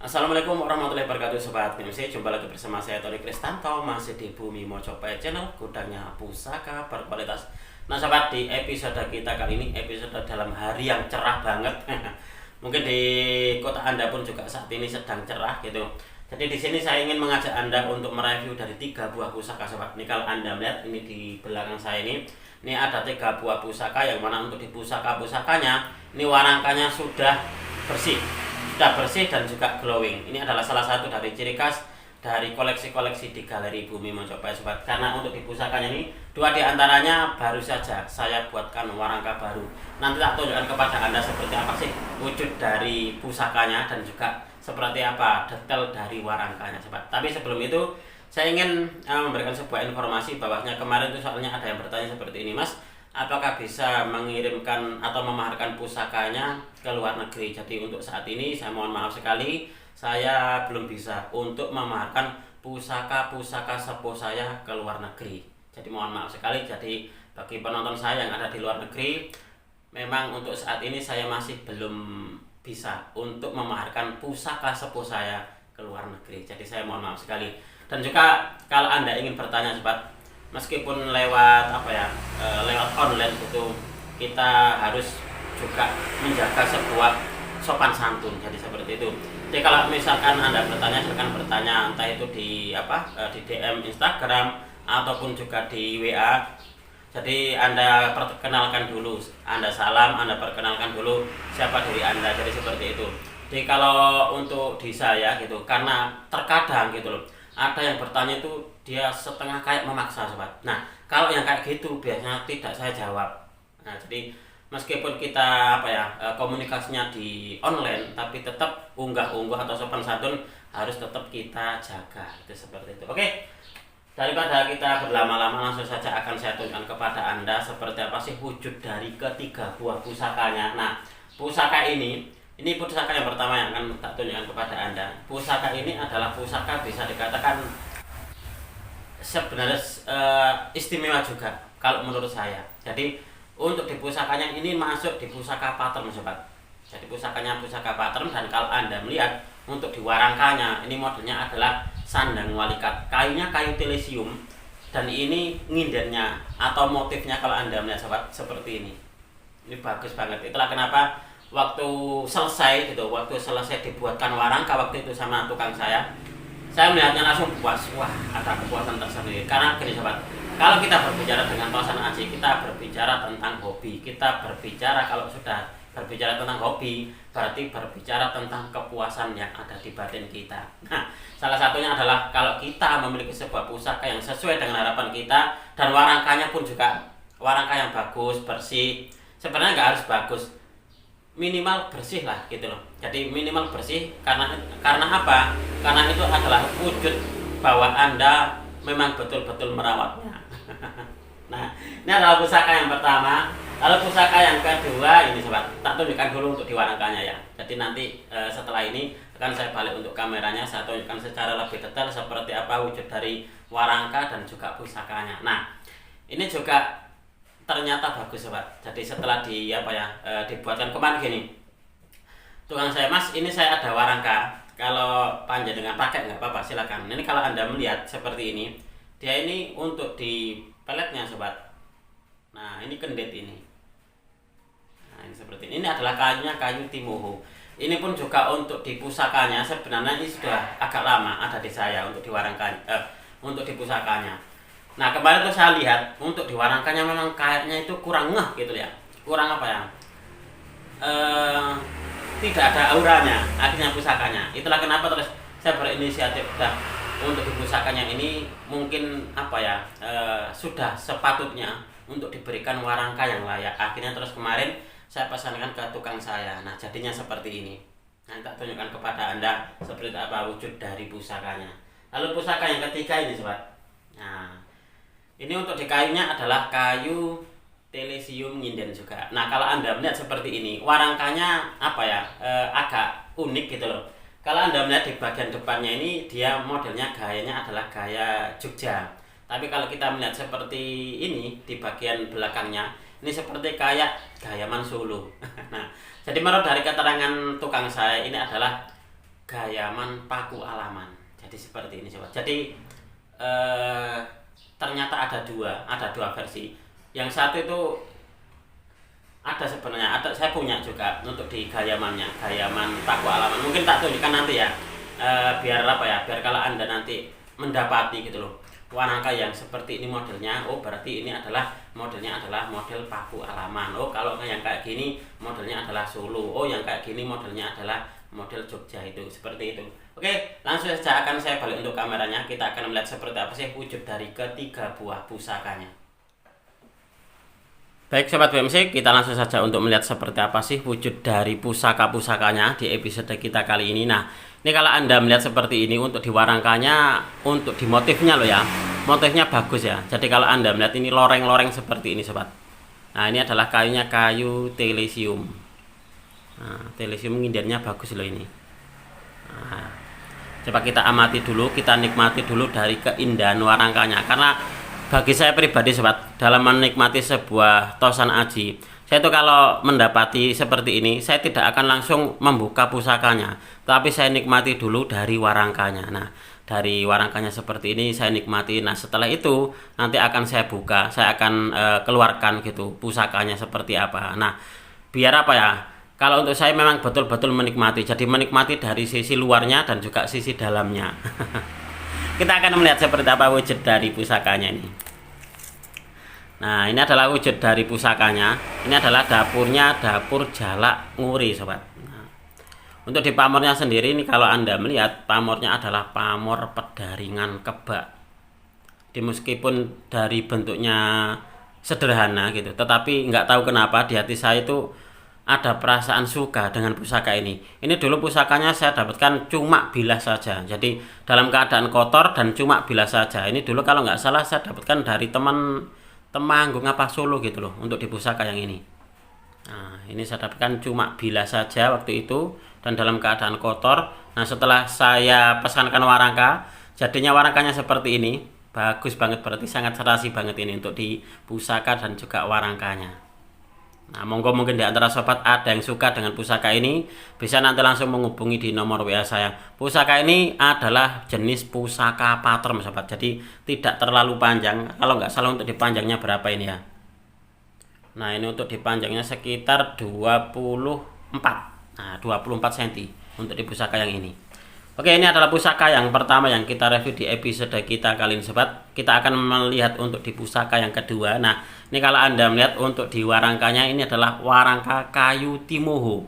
Assalamualaikum warahmatullahi wabarakatuh Sobat PMC. Jumpa lagi bersama saya Tony Kristanto, masih di Bumi Mojopahit Channel, gudangnya pusaka berkualitas. Nah sobat, di episode kita kali ini episode dalam hari yang cerah banget. Mungkin di kota Anda pun juga saat ini sedang cerah gitu. Jadi di sini saya ingin mengajak Anda untuk mereview dari 3 buah pusaka sobat. Ini kalau Anda melihat ini di belakang saya ini ada 3 buah pusaka, yang mana untuk di pusakanya ini warangkanya sudah bersih dan juga glowing. Ini adalah salah satu dari ciri khas dari koleksi-koleksi di Galeri Bumi Mojopahit sobat. Karena untuk di pusakanya ini 2 di antaranya baru saja saya buatkan warangka baru. Nanti tak tunjukkan kepada Anda seperti apa sih wujud dari pusakanya dan juga seperti apa detail dari warangkanya sobat. Tapi sebelum itu saya ingin memberikan sebuah informasi bahwasanya kemarin itu soalnya ada yang bertanya seperti ini, Mas, apakah bisa mengirimkan atau memaharkan pusakanya ke luar negeri. Jadi untuk saat ini saya mohon maaf sekali, saya belum bisa untuk memaharkan pusaka-pusaka sepuh saya ke luar negeri. Jadi mohon maaf sekali. Jadi bagi penonton saya yang ada di luar negeri, memang untuk saat ini saya masih belum bisa untuk memaharkan pusaka sepuh saya ke luar negeri. Jadi saya mohon maaf sekali. Dan juga kalau Anda ingin bertanya sobat, meskipun lewat lewat online itu kita harus juga menjaga sebuah sopan santun. Jadi seperti itu. Jadi kalau misalkan Anda bertanya, silakan bertanya entah itu di di DM Instagram ataupun juga di WA. Jadi Anda perkenalkan dulu, Anda salam, Anda perkenalkan dulu siapa diri Anda. Jadi seperti itu. Jadi kalau untuk di saya gitu, karena terkadang gitu loh, ada yang bertanya itu dia setengah kayak memaksa sobat. Nah kalau yang kayak gitu biasanya tidak saya jawab. Nah jadi meskipun kita komunikasinya di online, tapi tetap unggah-ungguh atau sopan santun harus tetap kita jaga. Itu seperti itu. Oke, daripada kita berlama-lama, langsung saja akan saya tunjukkan kepada Anda seperti apa sih wujud dari 3 buah pusakanya. Nah pusaka ini pusaka yang pertama yang akan tak tunjukkan kepada Anda. Pusaka ini adalah pusaka bisa dikatakan sebenarnya istimewa juga kalau menurut saya. Jadi untuk di pusakanya ini masuk di pusaka pattern sobat. Jadi pusakanya pusaka pattern, dan kalau Anda melihat untuk di warangkanya ini modelnya adalah sandang walikat. Kayunya kayu telesium, dan ini ngindennya atau motifnya kalau Anda melihat sobat seperti ini. Ini bagus banget. Itulah kenapa waktu selesai dibuatkan warangka waktu itu sama tukang saya melihatnya langsung puas. Wah, ada kepuasan tersendiri. Karena gini sobat, kalau kita berbicara dengan Tosan Aji, kita berbicara tentang hobi. Kita berbicara, kalau sudah berbicara tentang hobi, berarti berbicara tentang kepuasan yang ada di batin kita. Nah, salah satunya adalah kalau kita memiliki sebuah pusaka yang sesuai dengan harapan kita, dan warangkanya pun juga warangka yang bagus, bersih. Sebenarnya nggak harus bagus, minimal bersih lah gitu loh. Jadi minimal bersih karena apa? Karena itu adalah wujud bahwa Anda memang betul-betul merawatnya. Nah, ini adalah pusaka yang pertama. Lalu pusaka yang kedua ini sobat, tak tunjukkan dulu untuk di warangkanya ya. Jadi nanti setelah ini akan saya balik untuk kameranya, saya tunjukkan secara lebih detail seperti apa wujud dari warangka dan juga pusakanya. Nah, ini juga ternyata bagus sobat. Jadi setelah dibuatkan kemarin gini, tukang saya, Mas, ini saya ada warangka, kalau panjang dengan pakai nggak apa-apa, silakan. Ini kalau Anda melihat seperti ini, dia ini untuk di peletnya sobat. Nah ini kendit ini. Nah ini seperti ini adalah kayunya kayu timoho. Ini pun juga untuk di pusakanya, sebenarnya ini sudah agak lama ada di saya untuk di warangkanya, untuk di pusakanya. Nah kemarin tuh saya lihat untuk di warangkanya memang kayaknya itu kurang ngeh gitu ya, kurang tidak ada auranya akhirnya pusakanya. Itulah kenapa terus saya berinisiatif untuk di pusakanya ini mungkin sudah sepatutnya untuk diberikan warangka yang layak. Akhirnya terus kemarin saya pesankan ke tukang saya. Nah jadinya seperti ini. Nanti tak tunjukkan kepada Anda seperti apa wujud dari pusakanya. Lalu pusaka yang ketiga ini sobat. Nah ini untuk di kayunya adalah kayu telesium nginden juga. Nah kalau Anda melihat seperti ini, warangkanya agak unik gitu loh. Kalau Anda melihat di bagian depannya ini, dia modelnya gayanya adalah gaya Jogja. Tapi kalau kita melihat seperti ini di bagian belakangnya, ini seperti kayak gaya Solo. Nah jadi menurut dari keterangan tukang saya, ini adalah gayaman paku alaman. Jadi seperti ini sobat. Jadi ternyata ada dua versi. Yang satu itu ada sebenarnya, saya punya juga untuk di gayaman paku alaman. Mungkin tak tunjukkan nanti ya, biar apa ya, biar kalau Anda nanti mendapati gitu loh warangka yang seperti ini modelnya, oh berarti ini modelnya adalah model paku alaman. Oh kalau yang kayak gini modelnya adalah Solo. Oh yang kayak gini modelnya adalah model Jogja, itu seperti itu. Oke, langsung saja akan saya balik untuk kameranya. Kita akan melihat seperti apa sih wujud dari ketiga buah pusakanya. Baik Sobat BMC, kita langsung saja untuk melihat seperti apa sih wujud dari pusaka-pusakanya di episode kita kali ini. Nah, ini kalau Anda melihat seperti ini untuk di warangkanya, untuk di motifnya loh ya, motifnya bagus ya. Jadi kalau Anda melihat ini loreng-loreng seperti ini Sobat. Nah, ini adalah kayunya kayu telesium. Nah, telesium ngindarnya bagus loh ini. Nah, coba kita amati dulu, kita nikmati dulu dari keindahan warangkanya. Karena bagi saya pribadi Sobat, dalam menikmati sebuah tosan aji, saya itu kalau mendapati seperti ini, saya tidak akan langsung membuka pusakanya, tapi saya nikmati dulu dari warangkanya. Nah, dari warangkanya seperti ini saya nikmati. Nah, setelah itu nanti akan saya buka, saya akan keluarkan gitu pusakanya seperti apa. Nah, biar apa ya? Kalau untuk saya memang betul-betul menikmati. Jadi menikmati dari sisi luarnya dan juga sisi dalamnya. Kita akan melihat seperti apa wujud dari pusakanya ini. Nah, ini adalah wujud dari pusakanya. Ini adalah dapurnya, dapur Jalak Nguri Sobat. Nah, untuk di pamornya sendiri ini kalau Anda melihat, pamornya adalah pamor pedaringan kebak. Meskipun dari bentuknya sederhana gitu, tetapi nggak tahu kenapa di hati saya itu ada perasaan suka dengan pusaka ini. Ini dulu pusakanya saya dapatkan cuma bilas saja. Jadi dalam keadaan kotor dan cuma bilas saja. Ini dulu kalau nggak salah saya dapatkan dari teman Temanggung apa Solo gitu loh untuk di pusaka yang ini. Nah, ini saya dapatkan cuma bilas saja waktu itu dan dalam keadaan kotor. Nah, setelah saya pesankan warangka, jadinya warangkanya seperti ini. Bagus banget, berarti sangat serasi banget ini untuk di pusaka dan juga warangkanya. Nah, monggo mungkin di antara sobat ada yang suka dengan pusaka ini, bisa nanti langsung menghubungi di nomor WA saya. Pusaka ini adalah jenis pusaka pattern sobat, jadi tidak terlalu panjang. Kalau nggak salah untuk dipanjangnya berapa ini ya? Nah, ini untuk dipanjangnya sekitar 24. Nah, 24 cm untuk di pusaka yang ini. Oke, ini adalah pusaka yang pertama yang kita review di episode kita kali ini Sobat. Kita akan melihat untuk di pusaka yang kedua. Nah, ini kalau Anda melihat untuk di warangkanya, ini adalah warangka kayu timuhu.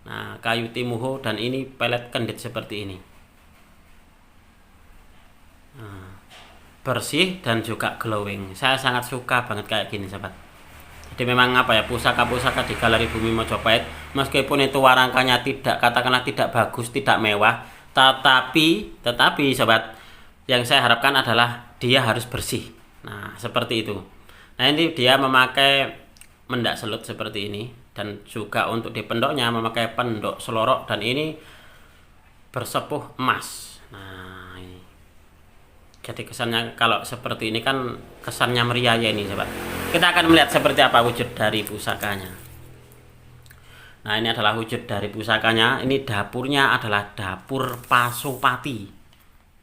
Nah, kayu timuhu dan ini pelet kendit seperti ini. Nah, bersih dan juga glowing. Saya sangat suka banget kayak gini Sobat. Jadi memang apa ya, pusaka-pusaka di Galeri Bumi Mojopahit, meskipun itu warangkanya katakanlah tidak bagus, tidak mewah, tetapi sobat, yang saya harapkan adalah dia harus bersih. Nah, seperti itu. Nah, ini dia memakai mendak selut seperti ini dan juga untuk di pendoknya memakai pendok selorok dan ini bersepuh emas. Nah, ini. Jadi kesannya kalau seperti ini kan kesannya meriah ya ini sobat. Kita akan melihat seperti apa wujud dari pusakanya. Nah, ini adalah wujud dari pusakanya. Ini dapurnya adalah dapur Pasopati.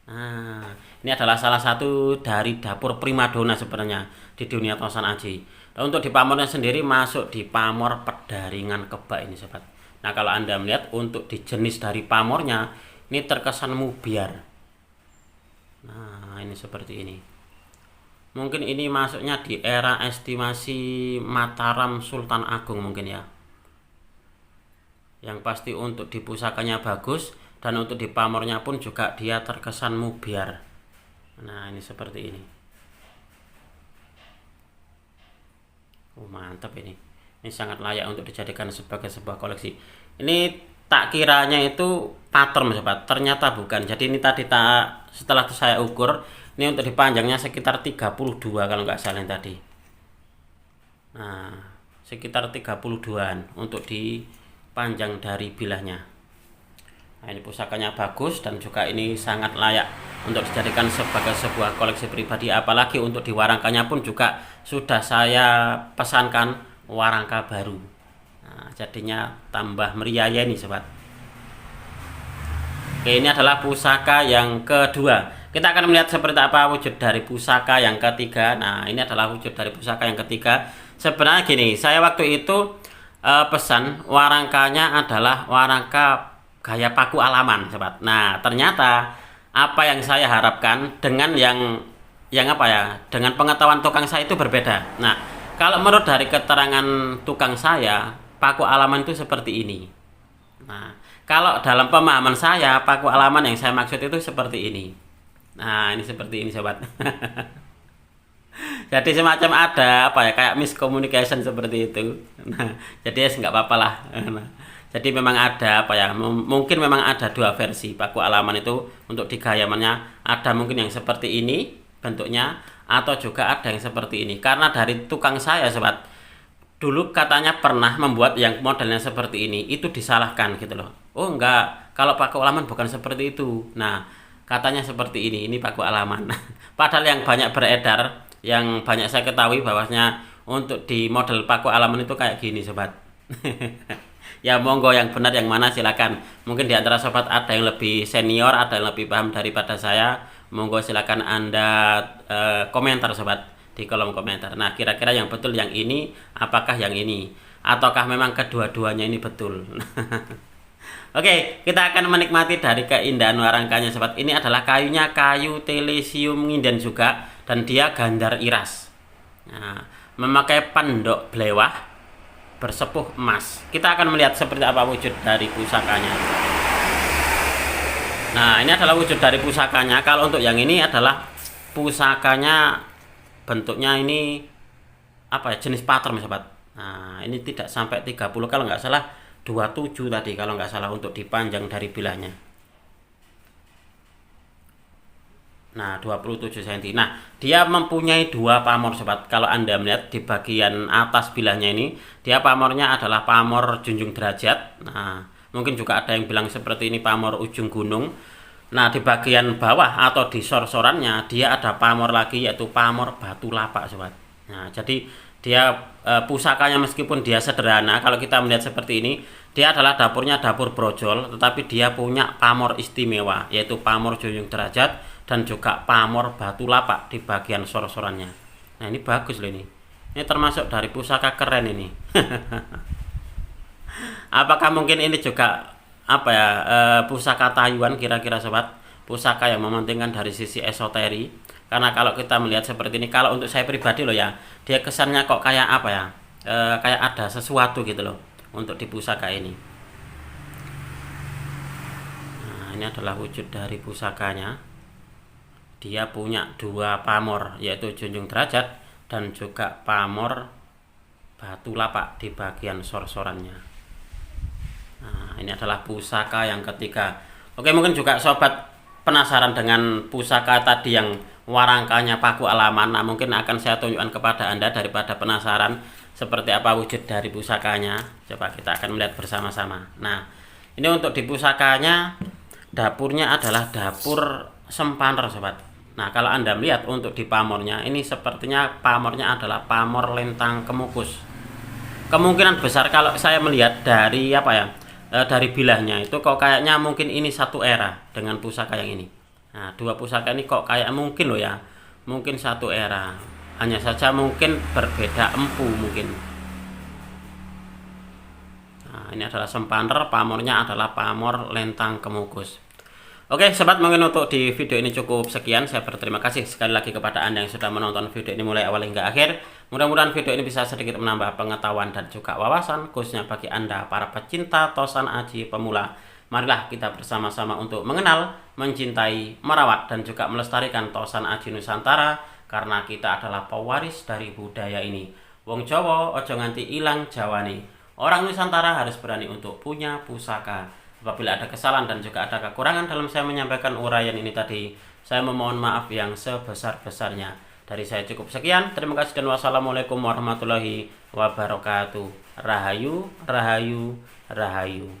Nah, ini adalah salah satu dari dapur primadona sebenarnya di dunia tosan aji. Nah, untuk di pamornya sendiri masuk di pamor pedaringan kebak ini sobat. Nah, kalau Anda melihat untuk di jenis dari pamornya, ini terkesan mubiar. Nah, ini seperti ini. Mungkin ini masuknya di era estimasi Mataram Sultan Agung mungkin ya. Yang pasti untuk di pusakanya bagus dan untuk di pamornya pun juga dia terkesan mubiar. Nah, ini seperti ini. Oh, mantap ini. Ini sangat layak untuk dijadikan sebagai sebuah koleksi. Ini tak kiranya itu pattern sobat, ternyata bukan. Jadi ini tadi setelah saya ukur, ini untuk dipanjangnya sekitar 32 kalau nggak salah tadi. Nah, sekitar 32an untuk di panjang dari bilahnya. Nah, ini pusakanya bagus dan juga ini sangat layak untuk dijadikan sebagai sebuah koleksi pribadi, apalagi untuk di warangkanya pun juga sudah saya pesankan warangka baru. Nah, jadinya tambah meriah ya ini sobat. Oke, ini adalah pusaka yang kedua. Kita akan melihat seperti apa wujud dari pusaka yang ketiga. Nah, ini adalah wujud dari pusaka yang ketiga. Sebenarnya gini, saya waktu itu pesan warangkanya adalah warangka gaya paku alaman, sobat. Nah, ternyata apa yang saya harapkan dengan yang apa ya, dengan pengetahuan tukang saya itu berbeda. Nah, kalau menurut dari keterangan tukang saya, paku alaman itu seperti ini. Nah, kalau dalam pemahaman saya, paku alaman yang saya maksud itu seperti ini. Nah, ini seperti ini, sobat. Jadi semacam ada apa ya, kayak miscommunication seperti itu. Nah, jadi ya nggak apa-apa lah. Nah, jadi memang ada apa ya, mungkin memang ada dua versi paku alaman itu untuk digayamannya. Ada mungkin yang seperti ini bentuknya, atau juga ada yang seperti ini. Karena dari tukang saya, sobat, dulu katanya pernah membuat yang modelnya seperti ini, itu disalahkan gitu loh. Oh enggak, kalau paku alaman bukan seperti itu. Nah, katanya seperti ini paku alaman. Padahal yang banyak beredar, yang banyak saya ketahui bahwasanya untuk di model paku alaman itu kayak gini, sobat. Ya monggo yang benar yang mana silakan. Mungkin di antara sobat ada yang lebih senior, ada yang lebih paham daripada saya. Monggo silakan Anda komentar, sobat, di kolom komentar. Nah, kira-kira yang betul yang ini, apakah yang ini, ataukah memang kedua-duanya ini betul? Oke, kita akan menikmati dari keindahan warangkanya, sobat. Ini adalah kayunya kayu telesium nginden juga, dan dia gandar iras. Nah, memakai pandok blewah bersepuh emas. Kita akan melihat seperti apa wujud dari pusakanya. Nah, ini adalah wujud dari pusakanya. Kalau untuk yang ini adalah pusakanya, bentuknya ini apa ya, jenis pattern, sobat. Nah, ini tidak sampai 30, kalau nggak salah 27 tadi, kalau nggak salah untuk dipanjang dari bilahnya. Nah, 27 cm. Nah, dia mempunyai dua pamor, sobat. Kalau Anda melihat di bagian atas bilahnya ini, dia pamornya adalah pamor junjung derajat. Nah, mungkin juga ada yang bilang seperti ini pamor ujung gunung. Nah, di bagian bawah atau di sor-sorannya dia ada pamor lagi, yaitu pamor batu lapak, sobat. Nah, jadi dia pusakanya meskipun dia sederhana, kalau kita melihat seperti ini, dia adalah dapurnya dapur brojol, tetapi dia punya pamor istimewa, yaitu pamor junjung derajat dan juga pamor batu lapak di bagian sor-sorannya. Nah, ini bagus loh ini. Ini termasuk dari pusaka keren ini. Apakah mungkin ini juga apa ya, pusaka Taiwan kira-kira, sobat? Pusaka yang mementingkan dari sisi esoteri. Karena kalau kita melihat seperti ini, kalau untuk saya pribadi loh ya, dia kesannya kok kayak apa ya, kayak ada sesuatu gitu loh untuk di pusaka ini. Nah, ini adalah wujud dari pusakanya. Dia punya dua pamor, yaitu junjung derajat dan juga pamor batu lapak di bagian sor-sorannya. Nah, ini adalah pusaka yang ketiga. Oke, mungkin juga sobat penasaran dengan pusaka tadi yang warangkanya paku alaman. Nah, mungkin akan saya tunjukkan kepada Anda daripada penasaran seperti apa wujud dari pusakanya. Coba kita akan melihat bersama-sama. Nah, ini untuk di pusakanya, dapurnya adalah dapur sempaner, sobat. Nah, kalau Anda melihat untuk di pamornya, ini sepertinya pamornya adalah pamor lentang kemukus. Kemungkinan besar kalau saya melihat dari apa ya, dari bilahnya itu kok kayaknya mungkin ini satu era dengan pusaka yang ini. Nah, dua pusaka ini kok kayak mungkin loh ya, mungkin satu era. Hanya saja mungkin berbeda empu mungkin. Nah, ini adalah sempaner, pamornya adalah pamor lentang kemukus. Oke, sobat, mungkin untuk di video ini cukup sekian. Saya berterima kasih sekali lagi kepada Anda yang sudah menonton video ini mulai awal hingga akhir. Mudah-mudahan video ini bisa sedikit menambah pengetahuan dan juga wawasan, khususnya bagi Anda para pecinta tosan aji pemula. Marilah kita bersama-sama untuk mengenal, mencintai, merawat, dan juga melestarikan tosan aji Nusantara, karena kita adalah pewaris dari budaya ini. Wong Jawa ojo nganti ilang Jawani. Orang Nusantara harus berani untuk punya pusaka. Apabila ada kesalahan dan juga ada kekurangan dalam saya menyampaikan uraian ini tadi, saya memohon maaf yang sebesar-besarnya. Dari saya cukup sekian. Terima kasih dan wassalamualaikum warahmatullahi wabarakatuh. Rahayu, rahayu, rahayu.